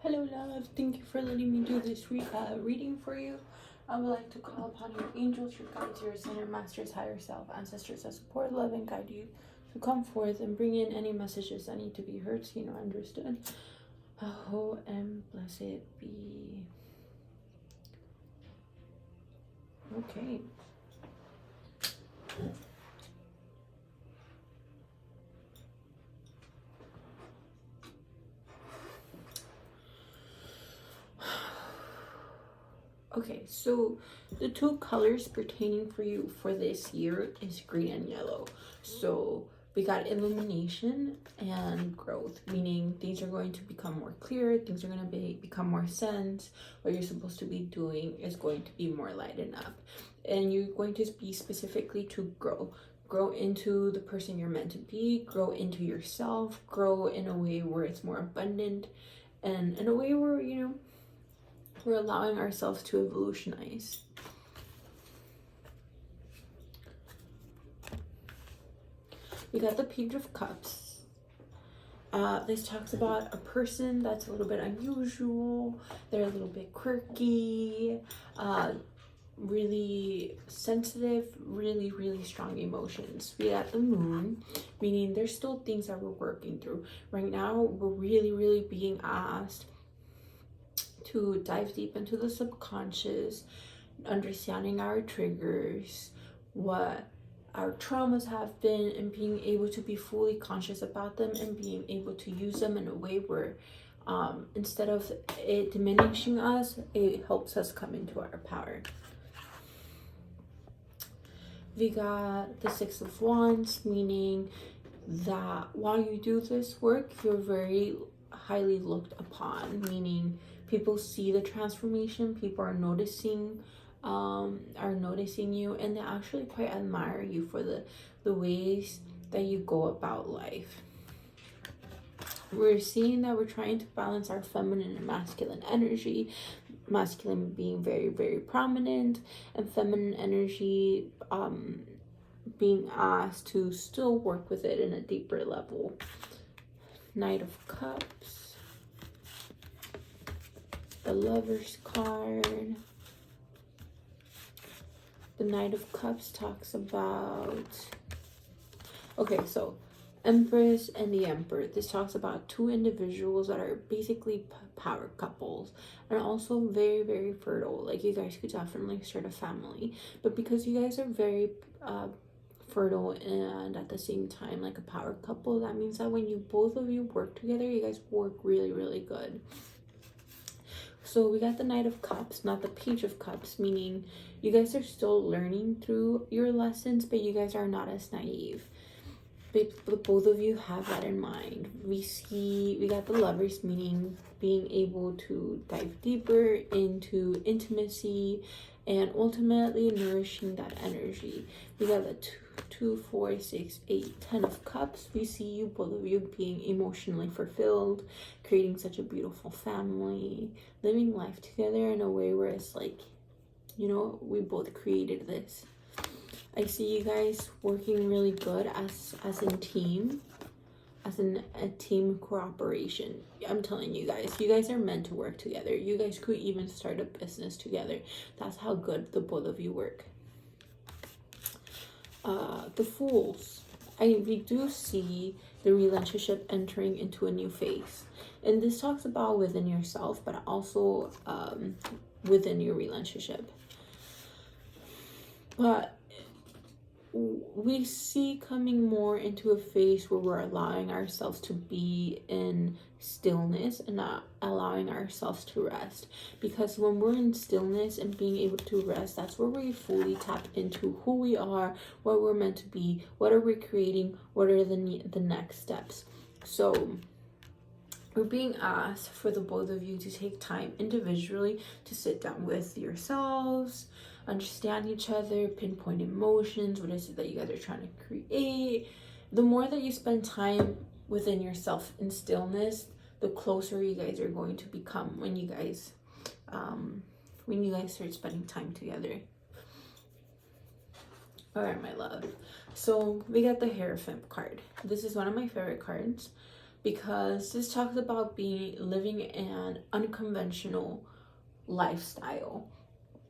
Hello, love. Thank you for letting me do this reading for you. I would like to call upon your angels, your guides, your ascended masters, higher self, ancestors that support, love, and guide you to come forth and bring in any messages that need to be heard, seen, or understood. Oh, and blessed be. Okay. Okay, so the two colors pertaining for you for this year is green and yellow. So we got illumination and growth, meaning things are going to become more clear, things are going to become more sense. What you're supposed to be doing is going to be more lightened up. And you're going to be specifically to grow into the person you're meant to be, grow into yourself, grow in a way where it's more abundant, and in a way where, we're allowing ourselves to evolutionize. We got the Page of Cups. This talks about a person that's a little bit unusual. They're a little bit quirky, really sensitive, really, really strong emotions. We got the Moon, meaning there's still things that we're working through. Right now, we're really, really being asked to dive deep into the subconscious, understanding our triggers, what our traumas have been, and being able to be fully conscious about them and being able to use them in a way where instead of it diminishing us, it helps us come into our power. We got the Six of Wands, meaning that while you do this work, you're very highly looked upon, meaning people see the transformation, people are noticing you, and they actually quite admire you for the ways that you go about life. We're seeing that we're trying to balance our feminine and masculine energy, masculine being very, very prominent, and feminine energy being asked to still work with it in a deeper level. Knight of Cups, the Lover's card. The Knight of Cups talks about, so Empress and the Emperor. This talks about two individuals that are basically power couples and also very, very fertile. Like, you guys could definitely start a family, but because you guys are very fertile and at the same time like a power couple, that means that when both of you work together, you guys work really, really good. So we got the Knight of Cups, not the Page of Cups, meaning you guys are still learning through your lessons, but you guys are not as naive. But both of you have that in mind. We got the Lovers, meaning being able to dive deeper into intimacy and ultimately nourishing that energy. We got the 2, 4, 6, 8, 10 of Cups. We see you, both of you, being emotionally fulfilled, creating such a beautiful family, living life together in a way where it's like, we both created this. I see you guys working really good as in team, as in a team cooperation. I'm telling you guys are meant to work together. You guys could even start a business together. That's how good the both of you work. The Fools. We do see the relationship entering into a new phase. And this talks about within yourself, but also within your relationship. But we see coming more into a phase where we're allowing ourselves to be in stillness and not allowing ourselves to rest, because when we're in stillness and being able to rest, that's where we fully tap into who we are, what we're meant to be, what are we creating, what are the next steps. So we're being asked for the both of you to take time individually to sit down with yourselves, understand each other, pinpoint emotions, what is it that you guys are trying to create. The more that you spend time within yourself in stillness, the closer you guys are going to become when you guys start spending time together. All right, my love. So we got the Hierophant card. This is one of my favorite cards. because this talks about living an unconventional lifestyle,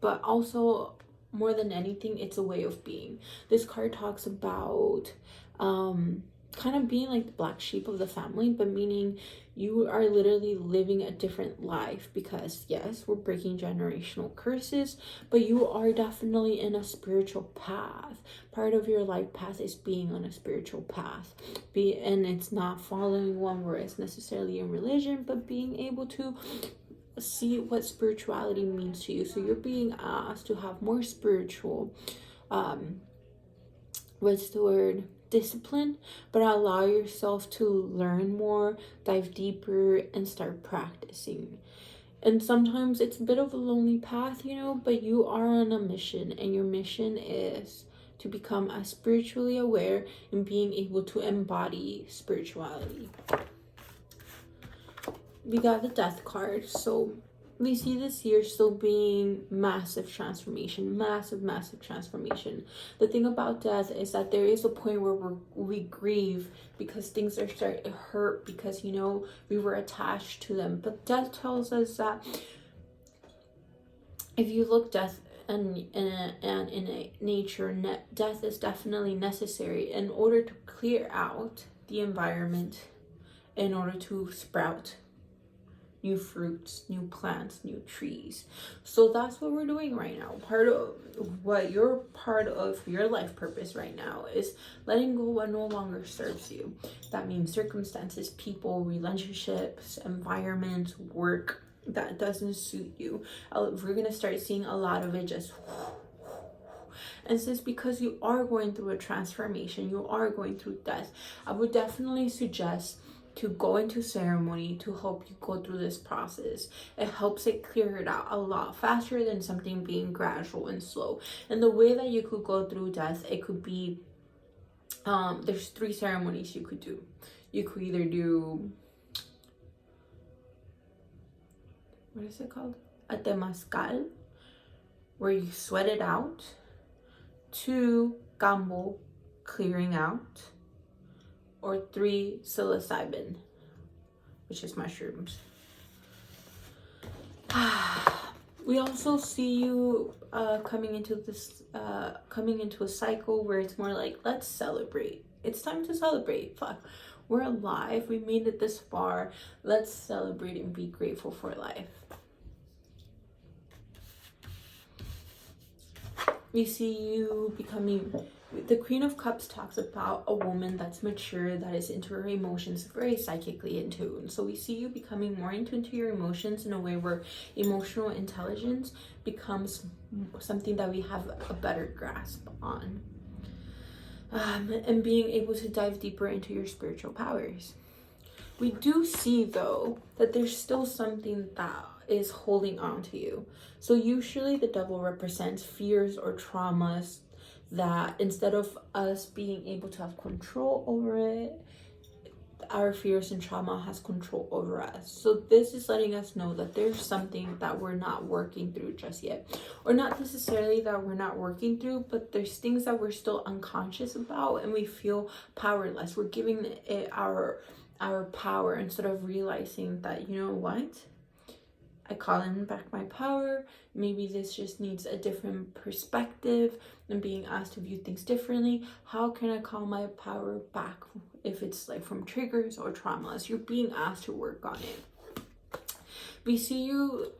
but also more than anything, it's a way of being. This card talks about kind of being like the black sheep of the family, but meaning you are literally living a different life, because yes, we're breaking generational curses, but you are definitely in a spiritual path. Part of your life path is being on a spiritual path, and it's not following one where it's necessarily in religion, but being able to see what spirituality means to you. So you're being asked to have more spiritual what's the word, discipline, but allow yourself to learn more, dive deeper, and start practicing. And sometimes it's a bit of a lonely path, but you are on a mission, and your mission is to become as spiritually aware and being able to embody spirituality. We got the Death card, so we see this year still being massive transformation. The thing about death is that there is a point where we grieve because things are starting to hurt, because we were attached to them. But death tells us that if you look death and in nature, death is definitely necessary in order to clear out the environment, in order to sprout new fruits, new plants, new trees. So that's what we're doing right now. Part of your life purpose right now is letting go what no longer serves you. That means circumstances, people, relationships, environments, work that doesn't suit you. We're gonna start seeing a lot of it just. And since because you are going through a transformation, you are going through death, I would definitely suggest to go into ceremony to help you go through this process. It helps it clear it out a lot faster than something being gradual and slow. And the way that you could go through death, it could be there's 3 ceremonies you could do. You could either do, what is it called, a temazcal, where you sweat it out, 2 gambo, clearing out, or 3 psilocybin, which is mushrooms. We also see you coming into a cycle where it's more like, let's celebrate. It's time to celebrate. Fuck, we're alive. We made it this far. Let's celebrate and be grateful for life. We see you becoming. The Queen of Cups talks about a woman that's mature, that is into her emotions, very psychically in tune. So we see you becoming more in tune to your emotions in a way where emotional intelligence becomes something that we have a better grasp on. And being able to dive deeper into your spiritual powers. We do see, though, that there's still something that is holding on to you. So usually the devil represents fears or traumas that instead of us being able to have control over it, our fears and trauma has control over us. So this is letting us know that there's something that we're not working through just yet. Or not necessarily that we're not working through, but there's things that we're still unconscious about and we feel powerless. We're giving it our power instead of realizing that, you know what? I call in back my power. Maybe this just needs a different perspective and being asked to view things differently. How can I call my power back if it's like from triggers or traumas? You're being asked to work on it. We see you,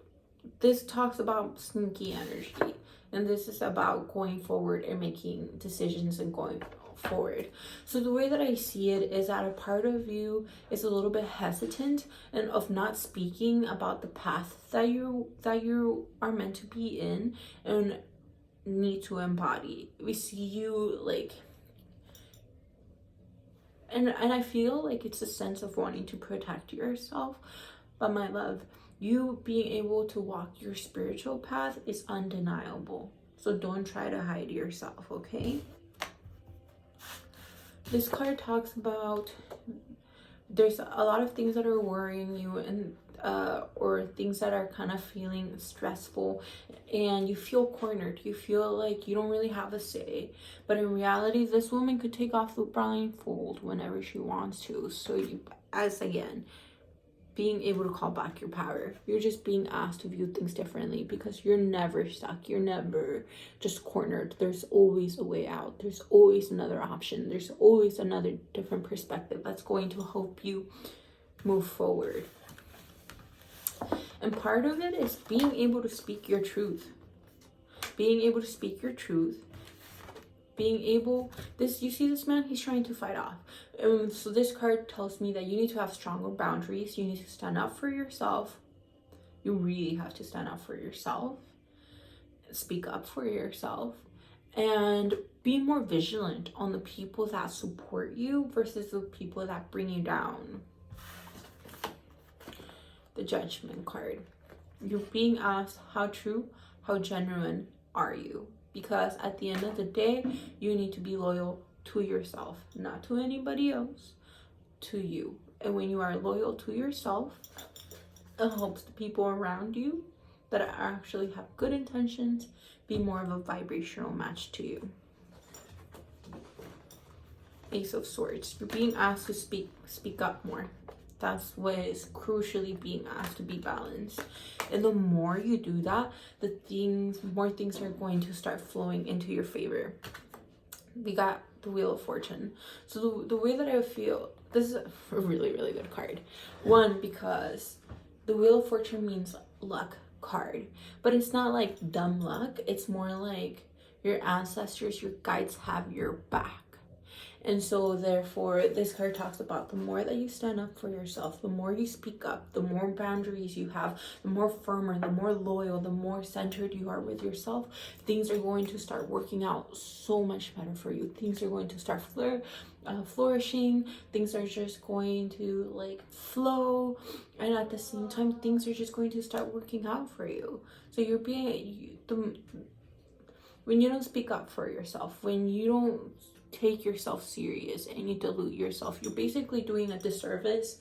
this talks about sneaky energy, and this is about going forward and making decisions and going forward. So the way that I see it is that a part of you is a little bit hesitant and of not speaking about the path that you are meant to be in and need to embody. We see you like, and I feel like it's a sense of wanting to protect yourself, but my love, you being able to walk your spiritual path is undeniable. So don't try to hide yourself, okay? This card talks about there's a lot of things that are worrying you and or things that are kind of feeling stressful and you feel cornered. You feel like you don't really have a say. But in reality, this woman could take off the blindfold whenever she wants to. So as again, being able to call back your power. You're just being asked to view things differently, because you're never stuck. You're never just cornered. There's always a way out. There's always another option. There's always another different perspective that's going to help you move forward. And part of it is being able to speak your truth. Being able to speak your truth. Being able, you see this man, he's trying to fight off. So this card tells me that you need to have stronger boundaries. You need to stand up for yourself. You really have to stand up for yourself. Speak up for yourself. And be more vigilant on the people that support you versus the people that bring you down. The Judgment card. You're being asked, how true, how genuine are you? Because at the end of the day, you need to be loyal to yourself, not to anybody else, to you. And when you are loyal to yourself, it helps the people around you that actually have good intentions be more of a vibrational match to you. Ace of Swords. You're being asked to speak up more. That's what is crucially being asked, to be balanced. And the more you do that, more things are going to start flowing into your favor. We got the Wheel of Fortune. So the way that I feel, this is a really, really good card. One, because the Wheel of Fortune means luck card. But it's not like dumb luck. It's more like your ancestors, your guides have your back. And so therefore, this card talks about the more that you stand up for yourself, the more you speak up, the more boundaries you have, the more firmer, the more loyal, the more centered you are with yourself, things are going to start working out so much better for you. Things are going to start flourishing. Things are just going to like flow. And at the same time, things are just going to start working out for you. So when you don't speak up for yourself, when you don't take yourself serious and you dilute yourself, you're basically doing a disservice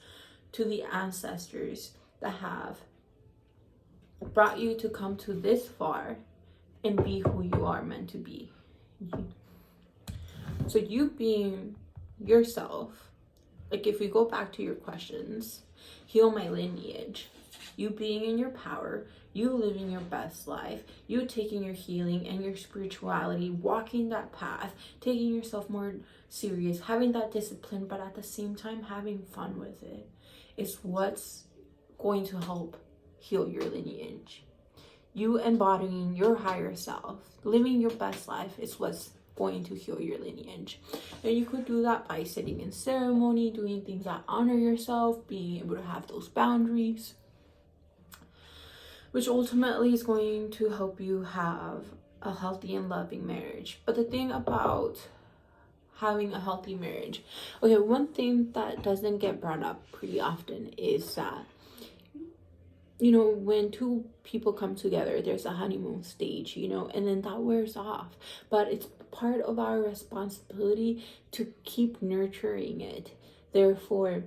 to the ancestors that have brought you to come to this far and be who you are meant to be. So you being yourself, like if we go back to your questions, heal my lineage, you being in your power, you living your best life, you taking your healing and your spirituality, walking that path, taking yourself more serious, having that discipline, but at the same time having fun with it, is what's going to help heal your lineage. You embodying your higher self, living your best life, is what's going to heal your lineage. And you could do that by sitting in ceremony, doing things that honor yourself, being able to have those boundaries, which ultimately is going to help you have a healthy and loving marriage. But the thing about having a healthy marriage, okay, one thing that doesn't get brought up pretty often is that, you know, when two people come together, there's a honeymoon stage, you know, and then that wears off. But it's part of our responsibility to keep nurturing it. Therefore,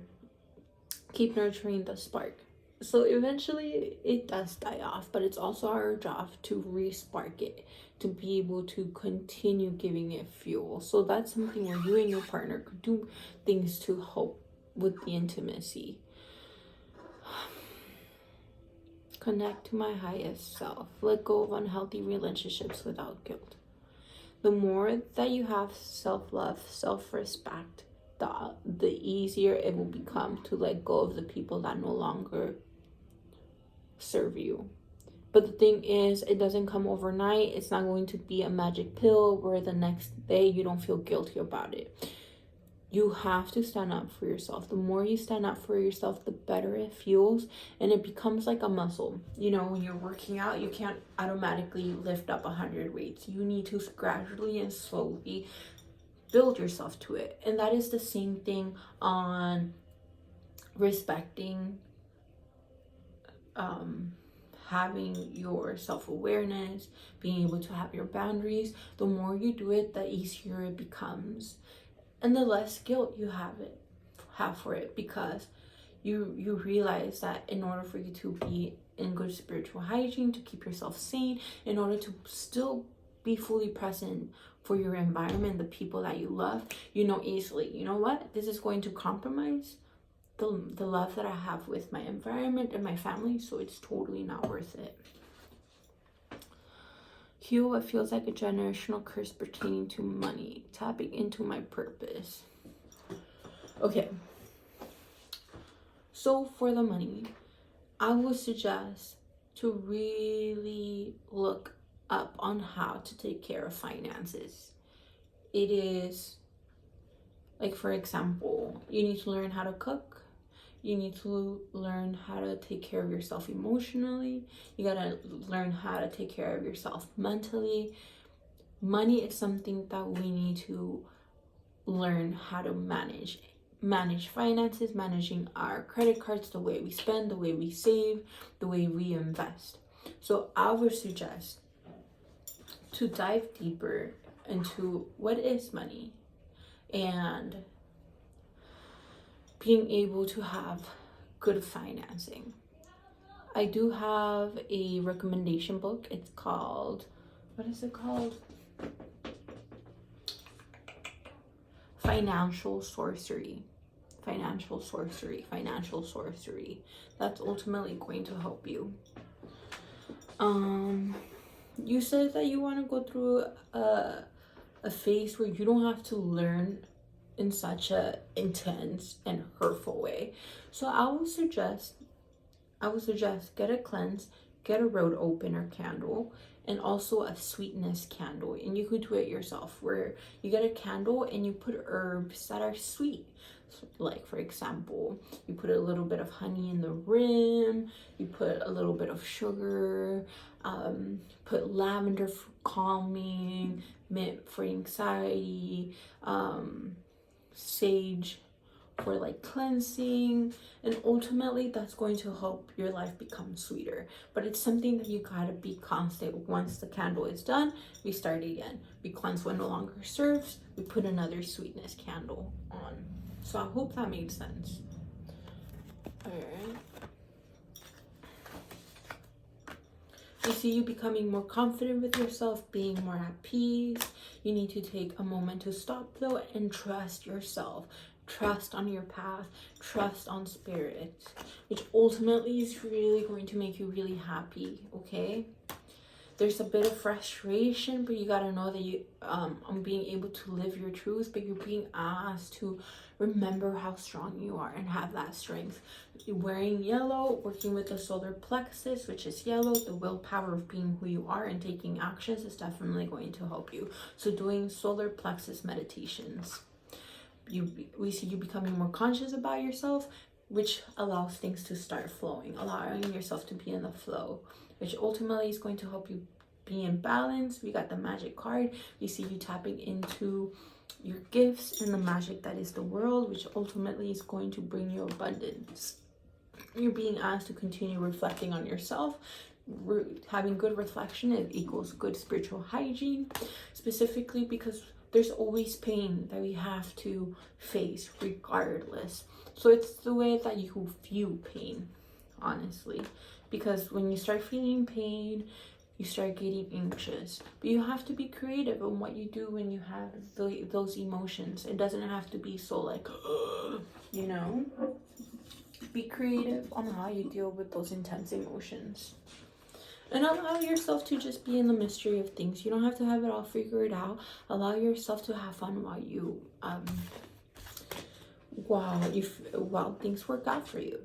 keep nurturing the spark. So eventually it does die off, but it's also our job to re-spark it, to be able to continue giving it fuel. So that's something where you and your partner could do things to help with the intimacy. Connect to my highest self. Let go of unhealthy relationships without guilt. The more that you have self-love, self-respect, the easier it will become to let go of the people that no longer serve you. But the thing is, it doesn't come overnight. It's not going to be a magic pill where the next day you don't feel guilty about it. You have to stand up for yourself. The more you stand up for yourself, the better it feels, and it becomes like a muscle. You know, when you're working out, you can't automatically lift up 100 weights. You need to gradually and slowly build yourself to it. And that is the same thing on respecting, having your self-awareness, being able to have your boundaries. The more you do it, the easier it becomes, and the less guilt you have for it, because you realize that in order for you to be in good spiritual hygiene, to keep yourself sane, in order to still be fully present for your environment, the people that you love, you know easily, you know what, this is going to compromise the love that I have with my environment and my family, so it's totally not worth it. Heal what feels like a generational curse pertaining to money. Tapping into my purpose. Okay. So for the money, I would suggest to really look up on how to take care of finances. It is like, for example, you need to learn how to cook. You need to learn how to take care of yourself emotionally. You gotta learn how to take care of yourself mentally. Money is something that we need to learn how to manage. Manage finances, managing our credit cards, the way we spend, the way we save, the way we invest. So I would suggest to dive deeper into what is money and being able to have good financing. I do have a recommendation book. It's called, what is it called? Financial Sorcery. Financial Sorcery. Financial Sorcery. That's ultimately going to help you. You said that you want to go through a phase where you don't have to learn in such a intense and hurtful way. So I would suggest get a cleanse, get a road opener candle, and also a sweetness candle. And you could do it yourself, where you get a candle and you put herbs that are sweet. So, like, for example, you put a little bit of honey in the rim, you put a little bit of sugar, put lavender for calming, mint for anxiety, sage for like cleansing, and ultimately that's going to help your life become sweeter. But it's something that you gotta be constant. Once the candle is done, we start again. We cleanse what no longer serves, we put another sweetness candle on. So I hope that made sense. All right. I see you becoming more confident with yourself, being more at peace. You need to take a moment to stop though and trust yourself. Trust on your path, trust on spirit, which ultimately is really going to make you really happy, okay? There's a bit of frustration, but you gotta know that you being able to live your truth, but you're being asked to remember how strong you are and have that strength. You're wearing yellow, working with the solar plexus, which is yellow, the willpower of being who you are and taking actions is definitely going to help you. So doing solar plexus meditations. We see you becoming more conscious about yourself, which allows things to start flowing, allowing yourself to be in the flow, which ultimately is going to help you be in balance. We got the magic card. We see you tapping into your gifts and the magic that is the world, which ultimately is going to bring you abundance. You're being asked to continue reflecting on yourself. Having good reflection, it equals good spiritual hygiene, specifically because there's always pain that we have to face regardless. So it's the way that you view pain, honestly. Because when you start feeling pain, you start getting anxious. But you have to be creative in what you do when you have those emotions. It doesn't have to be so like, you know? Be creative on how you deal with those intense emotions. And allow yourself to just be in the mystery of things. You don't have to have it all figured out. Allow yourself to have fun while things work out for you.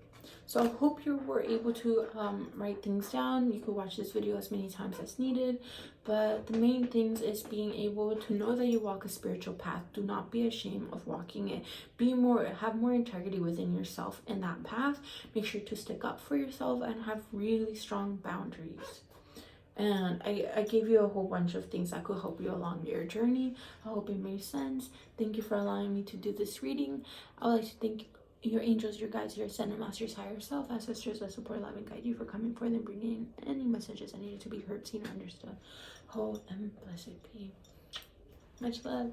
So I hope you were able to write things down. You could watch this video as many times as needed. But the main things is being able to know that you walk a spiritual path. Do not be ashamed of walking it. Have more integrity within yourself in that path. Make sure to stick up for yourself and have really strong boundaries. And I gave you a whole bunch of things that could help you along your journey. I hope it made sense. Thank you for allowing me to do this reading. I would like to thank your angels, your guides, your ascended masters, higher self, ancestors that support, love, and guide you for coming forth and bringing in any messages that needed to be heard, seen, or understood. Whole and blessed be. Much love.